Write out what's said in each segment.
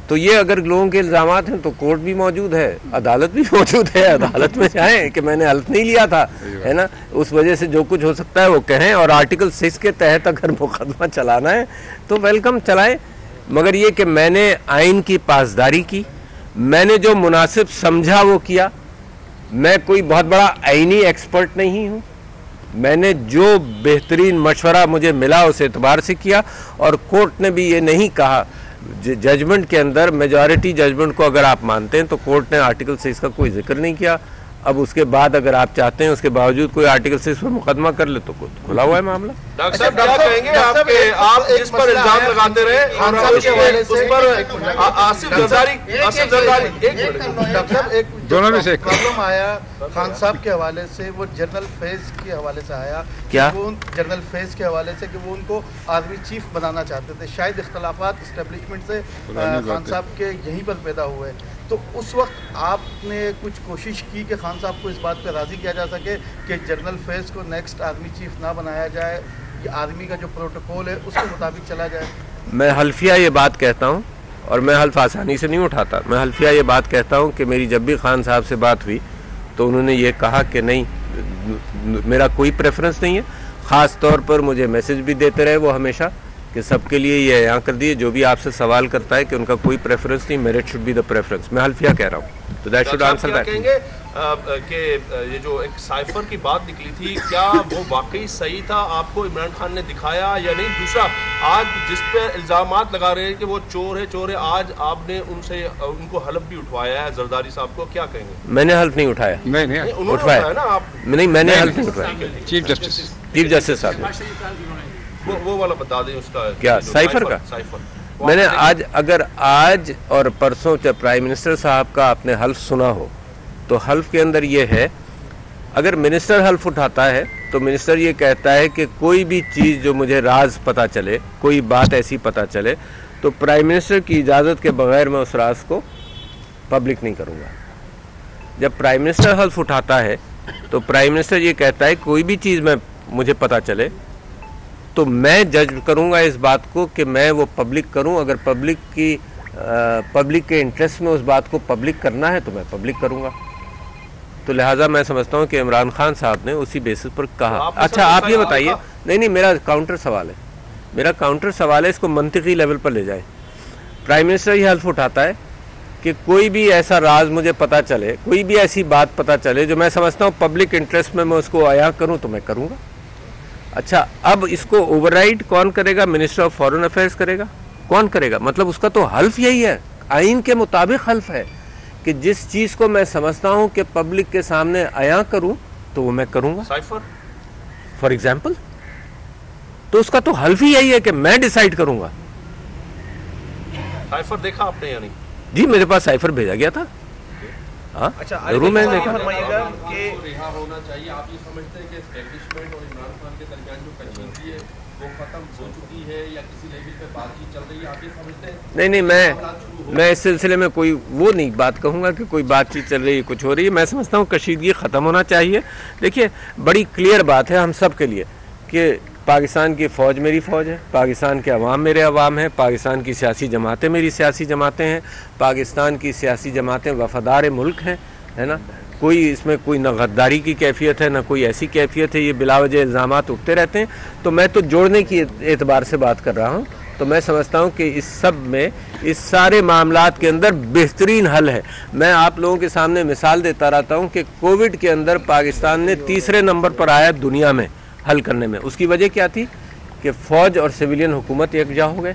تو یہ اگر لوگوں کے الزامات ہیں تو کورٹ بھی موجود ہے، عدالت بھی موجود ہے، عدالت میں جائیں کہ میں نے حلف نہیں لیا تھا، ہے نا، اس وجہ سے جو کچھ ہو سکتا ہے وہ کہیں، اور آرٹیکل 6 کے تحت اگر مقدمہ چلانا ہے تو ویلکم چلائیں، مگر یہ کہ میں نے آئین کی پاسداری کی، میں نے جو مناسب سمجھا وہ کیا، میں کوئی بہت بڑا آئینی ایکسپرٹ نہیں ہوں، میں نے جو بہترین مشورہ مجھے ملا اس اعتبار سے کیا، اور کورٹ نے بھی یہ نہیں کہا، ججمنٹ کے اندر میجورٹی ججمنٹ کو اگر آپ مانتے ہیں تو کورٹ نے آرٹیکل 6 کا کوئی ذکر نہیں کیا. اب اس کے بعد اگر آپ چاہتے ہیں اس کے باوجود کوئی آرٹیکل 6 پر مقدمہ کر لے تو کھلا ہوا ہے معاملہ. ڈاکٹر صاحب کیا کہیں گے آپ جس پر الزام لگاتے رہے اور اس پر آصف زرداری دونوں میں سے ایک پرابلم آیا خان صاحب کے حوالے سے، وہ جنرل فیض کے حوالے سے آیا، کیا وہ جنرل فیض کے حوالے سے کہ وہ ان کو آرمی چیف بنانا چاہتے تھے، شاید اختلافات اسٹیبلشمنٹ سے خان صاحب کے یہیں پر پیدا ہوئے. تو اس وقت آپ نے کچھ کوشش کی کہ خان صاحب کو اس بات پہ راضی کیا جا سکے کہ جنرل فیض کو نیکسٹ آرمی چیف نہ بنایا جائے، یہ آرمی کا جو پروٹوکول ہے اس کے مطابق چلا جائے؟ میں حلفیہ یہ بات کہتا ہوں، اور میں حلف آسانی سے نہیں اٹھاتا، میں حلفیہ یہ بات کہتا ہوں کہ میری جب بھی خان صاحب سے بات ہوئی تو انہوں نے یہ کہا کہ نہیں، میرا کوئی پریفرنس نہیں ہے. خاص طور پر مجھے میسج بھی دیتے رہے وہ ہمیشہ کہ سب کے لیے یہ یہاں کر دیے، جو بھی آپ سے سوال کرتا ہے کہ ان کا کوئی پریفرنس نہیں، merit should be the preference. میں حلفیہ کہہ رہا ہوں، تو دیٹ شوڈ آنسر دیٹ. کہیں گے کہ یہ جو ایک سائفر کی بات نکلی تھی، کیا وہ واقعی صحیح تھا؟ آپ کو عمران خان نے دکھایا یا نہیں؟ دوسرا، آج جس پہ الزامات لگا رہے ہیں کہ وہ چور ہے، آج آپ نے ان کو حلف بھی اٹھوایا ہے زرداری صاحب کو، کیا کہیں گے؟ میں نے حلف نہیں اٹھایا. نہیں اٹھوایا نا آپ؟ نہیں، میں نے حلف نہیں اٹھوایا. چیف جسٹس صاحب نے وہ والا بتا دیں اس کا کیا سائفر کا. میں نے آج اور پرسوں جب پرائم منسٹر صاحب کا آپ نے حلف سنا ہو تو حلف کے اندر یہ ہے، اگر منسٹر حلف اٹھاتا ہے تو منسٹر یہ کہتا ہے کہ کوئی بھی چیز جو مجھے راز پتہ چلے، کوئی بات ایسی پتہ چلے تو پرائم منسٹر کی اجازت کے بغیر میں اس راز کو پبلک نہیں کروں گا. جب پرائم منسٹر حلف اٹھاتا ہے تو پرائم منسٹر یہ کہتا ہے کوئی بھی چیز مجھے پتہ چلے تو میں جج کروں گا اس بات کو کہ میں وہ پبلک کروں. اگر پبلک کے انٹرسٹ میں اس بات کو پبلک کرنا ہے تو میں پبلک کروں گا. تو لہٰذا میں سمجھتا ہوں کہ عمران خان صاحب نے اسی بیسس پر کہا. اچھا آپ یہ بتائیے، نہیں میرا کاؤنٹر سوال ہے، اس کو منطقی لیول پر لے جائیں. پرائم منسٹر یہ حلف اٹھاتا ہے کہ کوئی بھی ایسا راز مجھے پتہ چلے، کوئی بھی ایسی بات پتہ چلے جو میں سمجھتا ہوں پبلک انٹرسٹ میں اس کو عیاں کروں تو میں کروں گا. اچھا اب اس کو اوور رائڈ کون کرے گا؟ منسٹر آف فارن افیئرس کرے گا. کون کرے گا؟ مطلب اس کا تو حلف یہی ہے، آئین کے مطابق حلف ہے کہ جس چیز کو میں سمجھتا ہوں کہ پبلک کے سامنے عیاں کروں تو وہ میں کروں گا. سائفر فار ایگزامپل، تو اس کا تو حلف ہی یہی ہے کہ میں ڈیسائیڈ کروں گا. سائفر دیکھا آپ نے یا نہیں؟ جی میرے پاس سائفر بھیجا گیا تھا. ہاں ضرور میں نے دیکھا. رہا ہونا چاہیے. آپ یہ سمجھتے ہیں کہ اسٹیبلشمنٹ اور عمران خان کے درمیان جو کشیدگی ہے وہ ختم ہو چکی ہے یا کسی لیول پہ بات چیت چل رہی ہے؟ آپ یہ سمجھتے ہیں؟ نہیں میں اس سلسلے میں کوئی وہ نہیں بات کہوں گا کہ کوئی بات چیت چل رہی ہے، کچھ ہو رہی ہے. میں سمجھتا ہوں کشیدگی ختم ہونا چاہیے. دیکھیے بڑی کلیئر بات ہے ہم سب کے لیے کہ پاکستان کی فوج میری فوج ہے، پاکستان کے عوام میرے عوام ہیں، پاکستان کی سیاسی جماعتیں میری سیاسی جماعتیں ہیں، پاکستان کی سیاسی جماعتیں وفادار ملک ہیں، ہے نا. کوئی اس میں کوئی نہ غداری کی کیفیت ہے نہ کوئی ایسی کیفیت ہے. یہ بلا وجہ الزامات اٹھتے رہتے ہیں. تو میں تو جوڑنے کی اعتبار سے بات کر رہا ہوں. تو میں سمجھتا ہوں کہ اس سب میں اس سارے معاملات کے اندر بہترین حل ہے. میں آپ لوگوں کے سامنے مثال دیتا رہتا ہوں کہ کووڈ کے اندر پاکستان نے تیسرے نمبر پر آیا دنیا میں حل کرنے میں. اس کی وجہ کیا تھی؟ کہ فوج اور سویلین حکومت یکجا ہو گئے.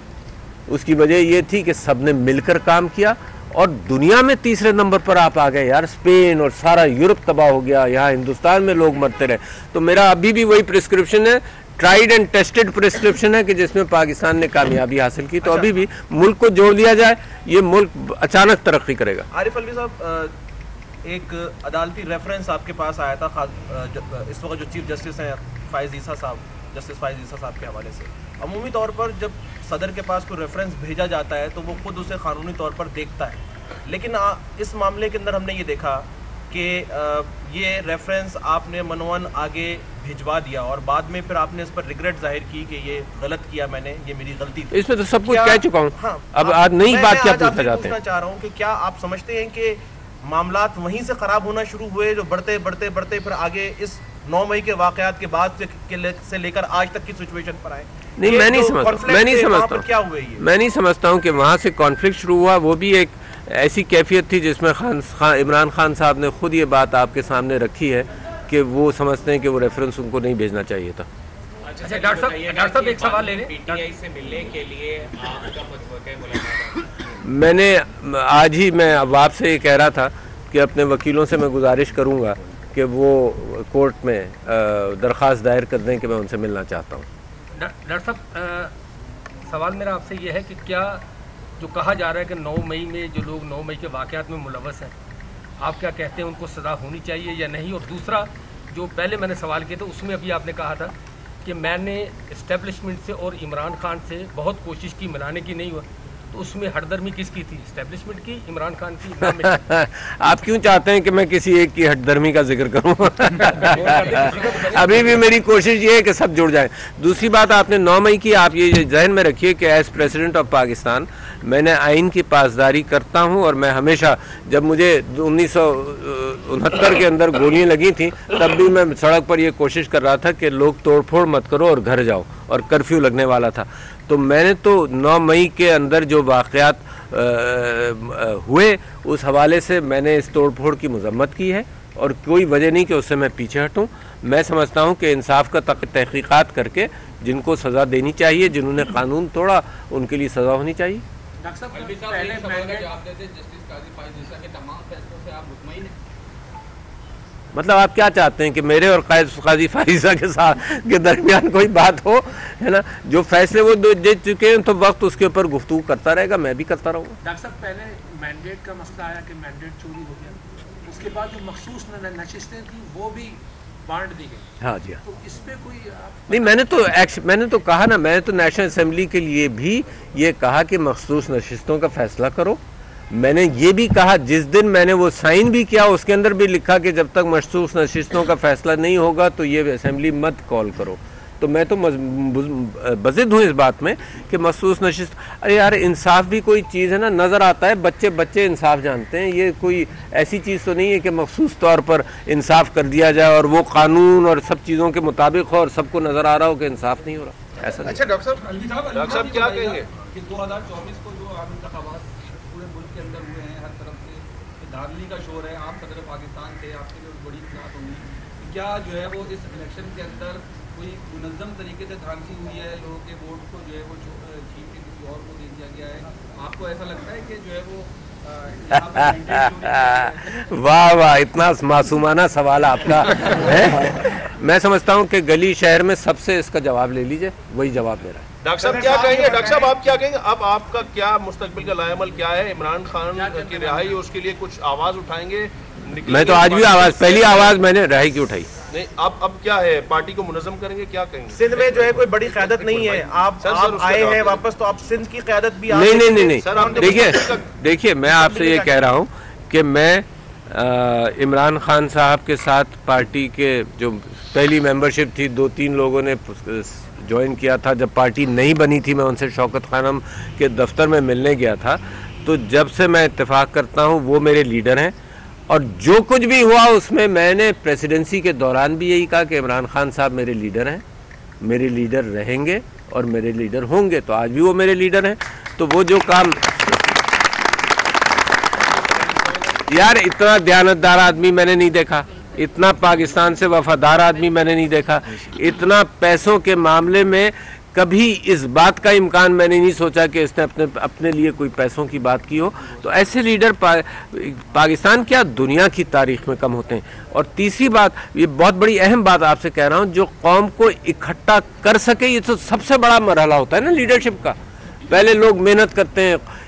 اس کی وجہ یہ تھی کہ سب نے مل کر کام کیا اور دنیا میں تیسرے نمبر پر آپ آ گئے. یار اسپین اور سارا یورپ تباہ ہو گیا، یہاں ہندوستان میں لوگ مرتے رہے. تو میرا ابھی بھی وہی پرسکرپشن ہے، ٹرائیڈ اینڈ ٹیسٹڈ پرسکرپشن ہے کہ جس میں پاکستان نے کامیابی حاصل کی. تو ابھی بھی ملک کو جوڑ دیا جائے، یہ ملک اچانک ترقی کرے گا. عارف علوی صاحب، ایک عدالتی ریفرنس آپ کے پاس آیا تھا اس وقت جو چیف جسٹس ہیں فائز عیسیٰ صاحب، جسٹس فائز عیسیٰ صاحب کے حوالے سے. عمومی طور پر جب صدر کے پاس کوئی ریفرنس بھیجا جاتا ہے تو وہ خود اسے قانونی طور پر دیکھتا ہے، لیکن اس معاملے کے اندر ہم نے یہ دیکھا کہ یہ ریفرنس آپ نے منون آگے بھجوا دیا اور بعد میں پھر آپ نے اس پر ریگریٹ ظاہر کی کہ یہ غلط کیا میں نے, یہ میری غلطی تھی. اس میں تو سب کچھ کہہ چکا ہوں. اب آج نئی بات کیا پوچھنا چاہتے ہیں؟ چاہ رہا ہوں کہ کیا آپ سمجھتے ہیں کہ معاملات وہیں سے خراب ہونا شروع ہوئے جو بڑھتے بڑھتے بڑھتے پھر آگے اس 9 مئی کے واقعات کے بعد سے لے کر آج تک کی سچویشن پر آئے؟ نہیں, میں نہیں سمجھتا ہوں کہ وہاں سے کانفلکٹ شروع ہوا. وہ بھی ایک ایسی کیفیت تھی جس میں عمران خان صاحب نے خود یہ بات آپ کے سامنے رکھی ہے کہ وہ سمجھتے ہیں کہ وہ ریفرنس ان کو نہیں بھیجنا چاہیے تھا. اچھا ڈاکٹر صاحب ایک سوال لے لیں. میں نے آج ہی میں اب آپ سے یہ کہہ رہا تھا کہ اپنے وکیلوں سے میں گزارش کروں گا کہ وہ کورٹ میں درخواست دائر کر دیں کہ میں ان سے ملنا چاہتا ہوں. ڈاکٹر صاحب سوال میرا آپ سے یہ ہے کہ کیا جو کہا جا رہا ہے کہ 9 مئی میں جو لوگ 9 مئی کے واقعات میں ملوث ہیں, آپ کیا کہتے ہیں ان کو سزا ہونی چاہیے یا نہیں؟ اور دوسرا جو پہلے میں نے سوال کیا تھا اس میں ابھی آپ نے کہا تھا کہ میں نے اسٹیبلشمنٹ سے اور عمران خان سے بہت کوشش کی, ملانے کی نہیں ہوا, تو اس میں ہٹ درمی کس کی تھی, اسٹیبلشمنٹ کی, عمران خان کی؟ آپ کیوں چاہتے ہیں کہ میں کسی ایک کی ہٹ درمی کا ذکر کروں؟ ابھی بھی میری کوشش یہ ہے کہ سب جڑ جائیں. دوسری بات آپ نے 9 مئی کی, آپ یہ ذہن میں رکھیے کہ ایز پریزیڈنٹ آف پاکستان میں نے آئین کی پاسداری کرتا ہوں, اور میں ہمیشہ جب مجھے 1969 کے اندر گولیاں لگی تھیں تب بھی میں سڑک پر یہ کوشش کر رہا تھا کہ لوگ توڑ پھوڑ مت کرو اور گھر جاؤ, اور کرفیو لگنے والا تھا. تو میں نے تو 9 مئی کے اندر جو واقعات ہوئے اس حوالے سے میں نے اس توڑ پھوڑ کی مذمت کی ہے, اور کوئی وجہ نہیں کہ اس سے میں پیچھے ہٹوں. میں سمجھتا ہوں کہ انصاف کا تحقیقات کر کے جن کو سزا دینی چاہیے, جنہوں نے قانون توڑا ان کے لیے سزا ہونی چاہیے. ڈاکٹر صاحب پہلے جسٹس قاضی فائز عیسیٰ کے تمام فیصلوں سے آپ مطمئن ہیں؟ مطلب آپ کیا چاہتے ہیں کہ میرے اور قاضی فائزہ کے درمیان کوئی بات ہو, ہے نا؟ جو فیصلے وہ دے چکے ہیں تو وقت اس کے اوپر گفتگو کرتا رہے گا, میں بھی کرتا رہوں گا. ڈاکٹر صاحب پہلے مینڈیٹ کا مسئلہ آیا کہ مینڈیٹ چوری ہو گیا, اس کے بعد جو مخصوص نشستیں تھیں وہ بھی بانٹ دی گئی. ہاں جی, تو اس پہ کوئی نہیں, میں نے تو کہا نا, میں نے تو نیشنل اسمبلی کے لیے بھی یہ کہا کہ مخصوص نشستوں کا فیصلہ کرو. میں نے یہ بھی کہا جس دن میں نے وہ سائن بھی کیا اس کے اندر بھی لکھا کہ جب تک مخصوص نشستوں کا فیصلہ نہیں ہوگا تو یہ اسمبلی مت کال کرو. تو میں تو بضد ہوں اس بات میں کہ مخصوص نشست, ارے یار انصاف بھی کوئی چیز ہے نا, نظر آتا ہے, بچے انصاف جانتے ہیں. یہ کوئی ایسی چیز تو نہیں ہے کہ مخصوص طور پر انصاف کر دیا جائے اور وہ قانون اور سب چیزوں کے مطابق ہو اور سب کو نظر آ رہا ہو کہ انصاف نہیں ہو رہا. ایسا اچھا ڈاکٹر صاحب کیا کہیں گے کہ 2024 کو جو عام انتخابات پورے ملک کے اندر ہوئے ہیں, ہر طرف سے دھاندلی کا شور ہے, آپ صدر پاکستان تھے, آپ کے لیے بڑی اطلاعات ہوں گی, کیا جو ہے وہ اس الیکشن کے اندر کوئی منظم طریقے سے دھاندلی ہوئی ہے, لوگوں کے ووٹ کو جو ہے وہ چھین کے کسی اور کو دے دیا گیا ہے؟ آپ کو ایسا لگتا ہے کہ جو ہے وہ واہ واہ, اتنا معصومانہ سوال آپ کا ہے. میں سمجھتا ہوں کہ گلی شہر میں سب سے اس کا جواب لے لیجئے, وہی جواب میرا ہے. ڈاکٹر صاحب کیا کہیں گے؟ ڈاکٹر صاحب آپ کیا کہیں گے؟ اب آپ کا کیا مستقبل کا لائے عمل کیا ہے؟ عمران خان کی رہائی, اس کے لیے کچھ آواز اٹھائیں گے؟ میں تو آج بھی پہلی آواز میں نے رہائی کی اٹھائی. نہیں, اب کیا ہے, پارٹی کو منظم کریں گے, کیا کہیں گے؟ سندھ میں جو ہے کوئی بڑی قیادت نہیں ہے, آپ آئے ہیں واپس تو آپ سندھ کی قیادت بھی نہیں. دیکھیے میں آپ سے یہ کہہ رہا ہوں کہ میں عمران خان صاحب کے ساتھ پارٹی کے جو پہلی ممبرشپ تھی 2-3 لوگوں نے جوائن کیا تھا, جب پارٹی نہیں بنی تھی میں ان سے شوکت خانم کے دفتر میں ملنے گیا تھا. تو جب سے میں اتفاق کرتا ہوں وہ میرے لیڈر ہیں, اور جو کچھ بھی ہوا اس میں نے پریسیڈنسی کے دوران بھی یہی کہا کہ عمران خان صاحب میرے لیڈر ہیں, میرے لیڈر رہیں گے اور میرے لیڈر ہوں گے. تو آج بھی وہ میرے لیڈر ہیں. تو وہ جو کام, یار اتنا دیانتدار آدمی میں نے نہیں دیکھا, اتنا پاکستان سے وفادار آدمی میں نے نہیں دیکھا, اتنا پیسوں کے معاملے میں کبھی اس بات کا امکان میں نے نہیں سوچا کہ اس نے اپنے لیے کوئی پیسوں کی بات کی ہو. تو ایسے لیڈر پاکستان کیا دنیا کی تاریخ میں کم ہوتے ہیں. اور تیسری بات, یہ بہت بڑی اہم بات آپ سے کہہ رہا ہوں, جو قوم کو اکٹھا کر سکے, یہ تو سب سے بڑا مرحلہ ہوتا ہے نا لیڈرشپ کا. پہلے لوگ محنت کرتے ہیں,